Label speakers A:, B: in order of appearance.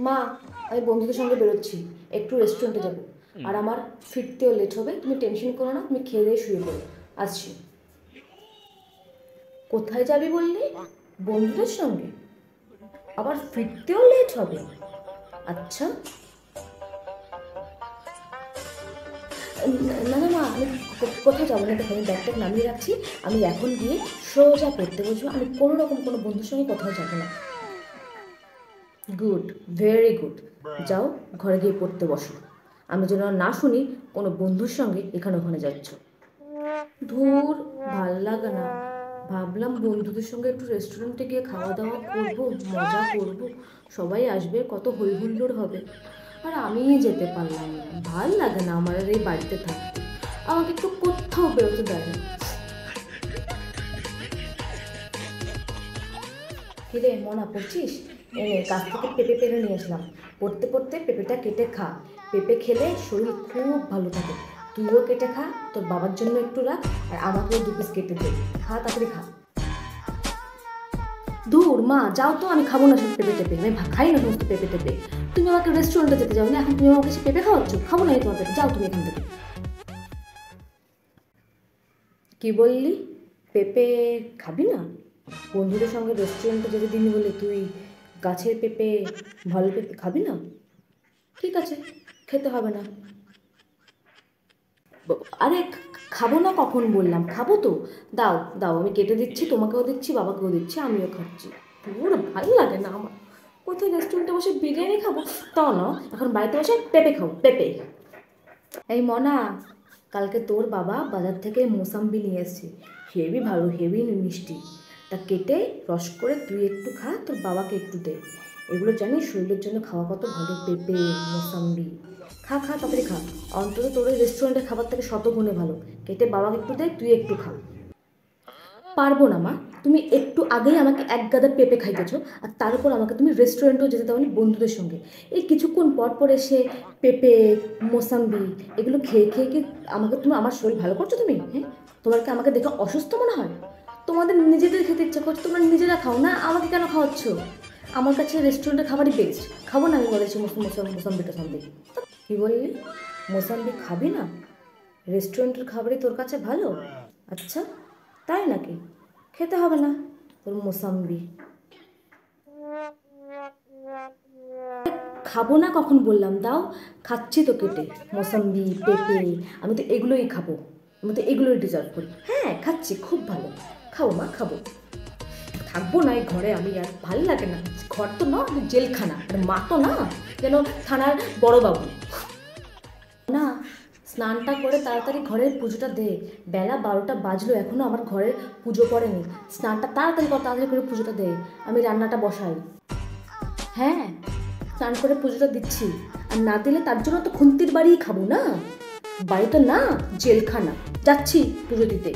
A: মা, আমি বন্ধুদের সঙ্গে বেরোচ্ছি, একটু রেস্টুরেন্টে যাবো, আর আমার ফিরতেও লেট হবে। তুমি টেনশন করো না, তুমি খেয়ে দিয়ে শুয়ে পড়ো, আসছি। কোথায় যাবি বললি? বন্ধুদের সঙ্গে? আবার ফিরতেও লেট হবে? আচ্ছা। না না মা, আমি কোথাও যাবো না, দেখো আমি ব্যাগটা নামিয়ে রাখছি। আমি এখন গিয়ে সোজা পড়তে বসবো, আমি কোনো রকম কোনো বন্ধুর সঙ্গে কোথাও যাবো না। Good, very good. যাও, ঘরে গিয়ে পড়তে বসো। আমি যেন না শুনি কোনো বন্ধুর সঙ্গে এখানে ওখানে যাচ্ছ। ধুর, ভাল লাগে না। ভাবলাম বন্ধুদের সঙ্গে একটু রেস্টুরেন্টে গিয়ে খাওয়া দাওয়া করবো, মজা করবো, সবাই আসবে, কত হই হুল্লোড় হবে। আর আমিই যেতে পারলাম না। ভাল লাগে না আমার আর এই বাড়িতে থাকতে। আমাকে একটু কোথাও বেরোতে দেয় না। কিরে মনা, পড়ছিস? এনে কাছ থেকে পেঁপে পেরে নিয়ে আসলাম। পড়তে পড়তে পেঁপেটা কেটে খা। পেঁপে খেলে শরীর খুব ভালো থাকে। তুইও কেটে খা, তোর বাবার জন্য একটু রাখ, আর আমাকেও 2 পিস কেটে দে। খা, তাড়াতাড়ি খা। দূর মা, যাও তো, আমি খাবো না সব পেঁপে টেপে, আমি খাই না সমস্ত পেঁপে টেপে। তুমি আমাকে রেস্টুরেন্টে যেতে যাও না, এখন তুমি আমাকে সে পেঁপে খাওয়াচ্ছ? খাবো না এই তোমাদের, যাও তুমি এখান থেকে। কি বললি? পেঁপে খাবি না? বন্ধুদের সঙ্গে রেস্টুরেন্টে যেতে দিন বলে তুই গাছের পেঁপে, ভালো পেঁপে খাবি না? ঠিক আছে, খেতে হবে না। আরে খাবো না কখন বললাম? খাবো তো। দাও দাও, আমি কেটে দিচ্ছি, তোমাকেও দিচ্ছি, বাবাকেও দিচ্ছি, আমিও খাচ্ছি। পুরো ভালো লাগে না আমার। কোথায় রেস্টুরেন্টে বসে বিরিয়ানি খাবো তাও না, এখন বাড়িতে বসে পেঁপে খাবো, পেঁপে। এই মনা, কালকে তোর বাবা বাজার থেকে মোসাম্বি নিয়ে এসছে। হেভি ভালো, হেভি মিষ্টি। তা কেটে রস করে তুই একটু খা, তোর বাবাকে একটু দে। এগুলো জানিস শরীরের জন্য খাওয়া কত ভালো, পেঁপে, মোসাম্বি। খা খা, তাড়াতাড়ি খা। অন্তত তোর ওই রেস্টুরেন্টের খাবার থেকে শতগুণে ভালো। কেটে বাবাকে একটু দে, তুই একটু খা। পারবো না মা, তুমি একটু আগেই আমাকে এক গাদা পেঁপে খাইতেছো, আর তার উপর আমাকে তুমি রেস্টুরেন্টেও যেতে দাও নি বন্ধুদের সঙ্গে। এই কিছুক্ষণ পর পর এসে পেঁপে, মোসাম্বি এগুলো খেয়ে খেয়ে কি আমাকে তুমি, আমার শরীর ভালো করছো তুমি? হ্যাঁ, তোমার কি আমাকে দেখে অসুস্থ মনে হয়? তোমাদের নিজেদের খেতে ইচ্ছা করছে, তোমরা নিজেরা খাও না, আমাকে কেন খাওয়াচ্ছ? আমার কাছে রেস্টুরেন্টের খাবারই বেস্ট। খাবো না আমি বলেছি মোসাম্বি টোসাম্বি। কি বললি? মোসাম্বি খাবি না? রেস্টুরেন্টের খাবারই তোর কাছে ভালো? আচ্ছা, তাই নাকি? খেতে হবে না তোর মোসাম্বি। খাবো না কখন বললাম? দাও, খাচ্ছি তো কেটে। মোসাম্বি, পেঁপে, আমি তো এগুলোই খাবো। আমি তো এগুলোই ডিজার্ভ করি। হ্যাঁ খাচ্ছি, খুব ভালো। খাবো মা, খাবো। থাকবো না এই ঘরে আমি, আর ভাল লাগে না। ঘর তো না, জেলখানা। আর মা তো না যেন থানার বড়বাবু। না, স্নানটা করে তাড়াতাড়ি ঘরের পুজোটা দে। বেলা 12টা বাজলো, এখনো আমার ঘরের পুজো পড়েনি। স্নানটা তাড়াতাড়ি কর, তাড়াতাড়ি করে পুজোটা দে। আমি রান্নাটা বসাই। হ্যাঁ, স্নান করে পুজোটা দিচ্ছি। আর না দিলে তার জন্য তো খুন্তির বাড়িই খাবো না। বাড়ি তো না, জেলখানা। যাচ্ছি পুজো দিতে।